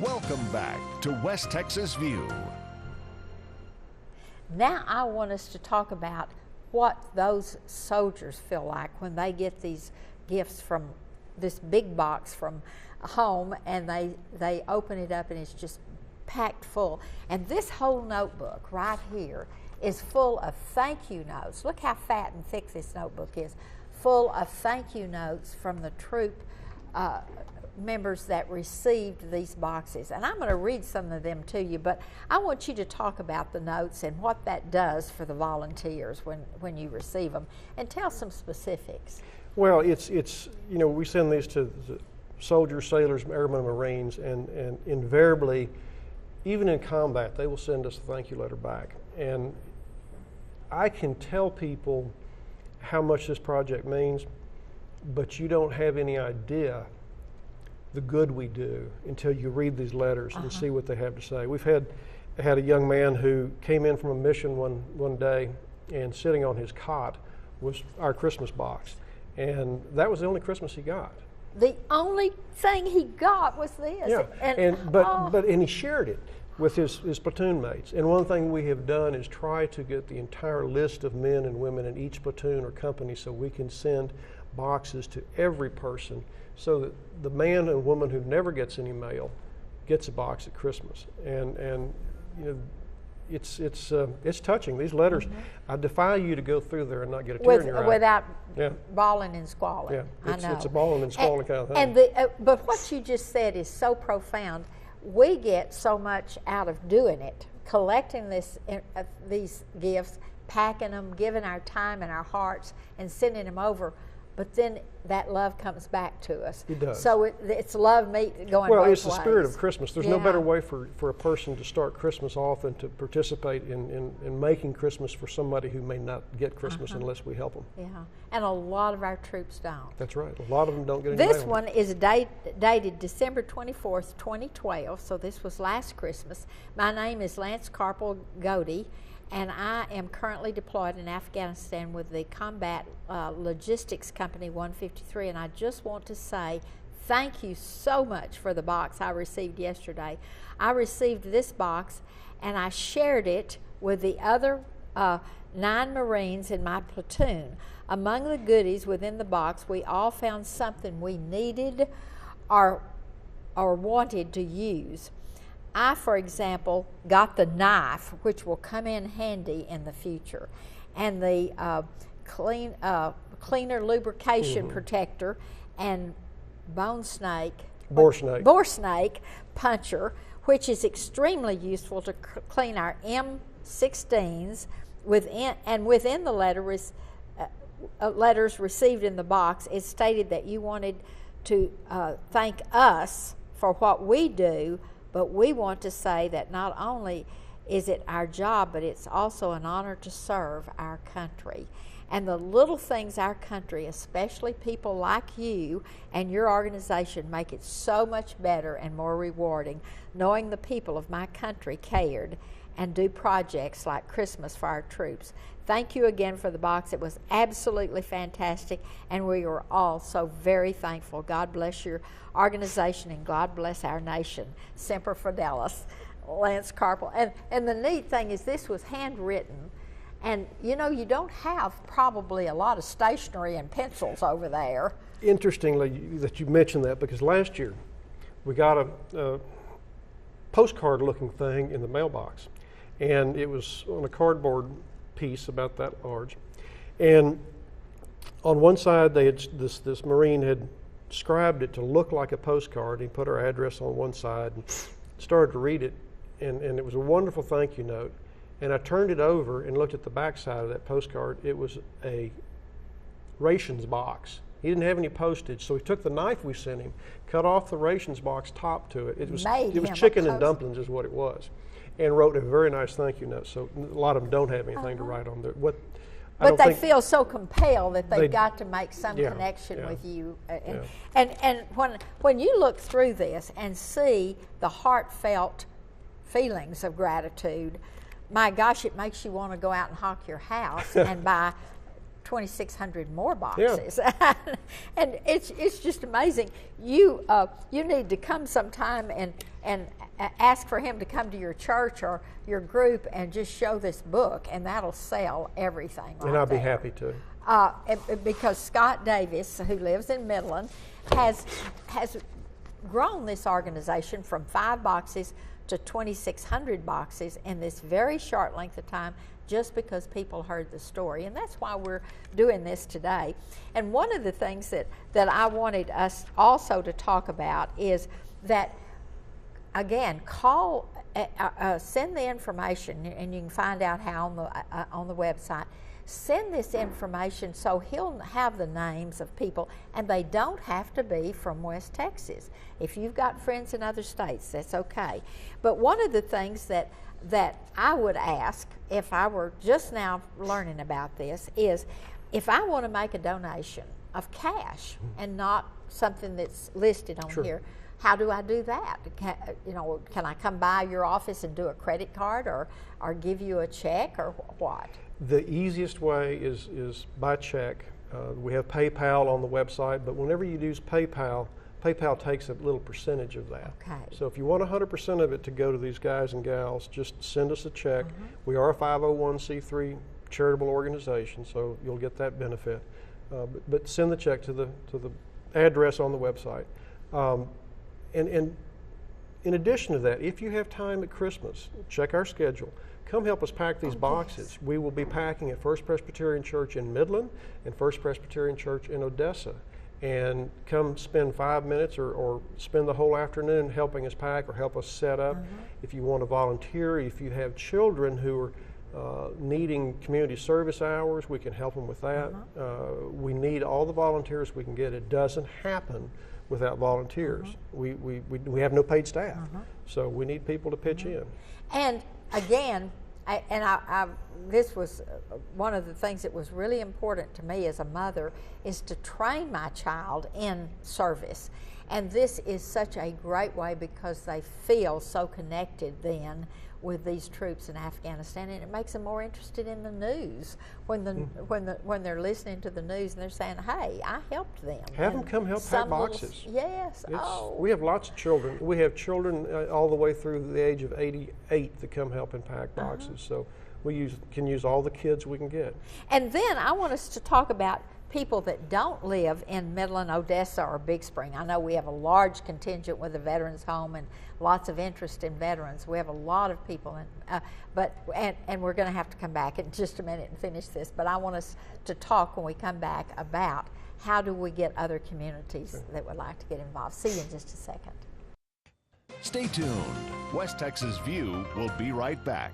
Welcome back to West Texas View. Now I want us to talk about what those soldiers feel like when they get these gifts from this big box from home, and they open it up and it's just packed full. And this whole notebook right here is full of thank you notes. Look how fat and thick this notebook is, full of thank you notes from the troop members that received these boxes. And I'm going to read some of them to you, but I want you to talk about the notes and what that does for the volunteers when you receive them, and tell some specifics. Well, it's you know, we send these to the soldiers, sailors, airmen, Marines, and invariably, even in combat, they will send us a thank you letter back. And I can tell people how much this project means, but you don't have any idea the good we do until you read these letters and see what they have to say. We've had a young man who came in from a mission one day, and sitting on his cot was our Christmas box, and that was the only Christmas he got. The only thing he got was this. Yeah, but he shared it with his platoon mates. And one thing we have done is try to get the entire list of men and women in each platoon or company so we can send boxes to every person, so that the man and woman who never gets any mail gets a box at Christmas. And you know, it's touching. These letters, I defy you to go through there and not get a tear in your eye. Without bawling and squalling. Yeah, I know. It's a bawling and squalling kind of thing. But what you just said is so profound. We get so much out of doing it, collecting these gifts, packing them, giving our time and our hearts, and sending them over. But then that love comes back to us. It does. So it's love going both ways. Well, it's the spirit of Christmas. There's no better way for a person to start Christmas off than to participate in making Christmas for somebody who may not get Christmas unless we help them. Yeah, and a lot of our troops don't. That's right. A lot of them don't get any This mail. one is dated December 24th, 2012, so this was last Christmas. My name is Lance Corporal Godey, and I am currently deployed in Afghanistan with the Combat Logistics Company 153, and I just want to say thank you so much for the box I received yesterday. I received this box, and I shared it with the other 9 Marines in my platoon. Among the goodies within the box, we all found something we needed or wanted to use. I, for example, got the knife, which will come in handy in the future, and the cleaner lubrication protector and boar snake puncher, which is extremely useful to clean our M16s. Within the letters received in the box, it stated that you wanted to thank us for what we do, but we want to say that not only is it our job, but it's also an honor to serve our country. And the little things our country, especially people like you and your organization, make it so much better and more rewarding, knowing the people of my country cared and do projects like Christmas for our troops. Thank you again for the box. It was absolutely fantastic, and we are all so very thankful. God bless your organization, and God bless our nation. Semper Fidelis, Lance Corporal. And the neat thing is this was handwritten, and you know, you don't have probably a lot of stationery and pencils over there. Interestingly that you mentioned that, because last year we got a postcard looking thing in the mailbox, and it was on a cardboard piece about that large, and on one side they had this Marine had scribed it to look like a postcard. He put our address on one side and started to read it, and it was a wonderful thank you note. And I turned it over and looked at the back side of that postcard. It was a rations box. He didn't have any postage, so he took the knife we sent him, cut off the rations box top to it. It was chicken and dumplings is what it was, and wrote a very nice thank you note. So a lot of them don't have anything to write on there. But they feel so compelled that they've got to make some connection with you. And when you look through this and see the heartfelt feelings of gratitude, my gosh, it makes you want to go out and hawk your house and buy 2,600 more boxes. Yeah. And it's just amazing. You need to come sometime and ask for him to come to your church or your group and just show this book, and that'll sell everything right And I'll there. be happy to. Because Scott Davis, who lives in Midland, has grown this organization from 5 boxes to 2,600 boxes in this very short length of time, just because people heard the story. And that's why we're doing this today. And one of the things that I wanted us also to talk about is that, again, send the information, and you can find out how on the website. Send this information so he'll have the names of people, and they don't have to be from West Texas. If you've got friends in other states, that's okay. But one of the things that I would ask, if I were just now learning about this, is if I want to make a donation of cash and not something that's listed on here, how do I do that? Can I come by your office and do a credit card or give you a check, or what? The easiest way is by check. We have PayPal on the website, but whenever you use PayPal takes a little percentage of that. Okay. So if you want 100% of it to go to these guys and gals, just send us a check. We are a 501c3 charitable organization, so you'll get that benefit. But send the check to the address on the website. And in addition to that, if you have time at Christmas, check our schedule. Come help us pack these boxes. Yes. We will be packing at First Presbyterian Church in Midland and First Presbyterian Church in Odessa. And come spend 5 minutes or spend the whole afternoon helping us pack or help us set up. If you want to volunteer, if you have children who are needing community service hours, we can help them with that. We need all the volunteers we can get. It doesn't happen without volunteers. We have no paid staff, so we need people to pitch in. And again, this was one of the things that was really important to me as a mother, is to train my child in service. And this is such a great way, because they feel so connected then with these troops in Afghanistan, and it makes them more interested in the news when they're listening to the news and they're saying, "Hey, I helped them." Have them come help pack boxes. Yes. We have lots of children. We have children all the way through the age of 88 that come help and pack boxes. So we can use all the kids we can get. And then I want us to talk about people that don't live in Midland, Odessa, or Big Spring. I know we have a large contingent with the Veterans Home and lots of interest in veterans. We have a lot of people, and we're going to have to come back in just a minute and finish this. But I want us to talk when we come back about how do we get other communities that would like to get involved. See you in just a second. Stay tuned. West Texas View will be right back.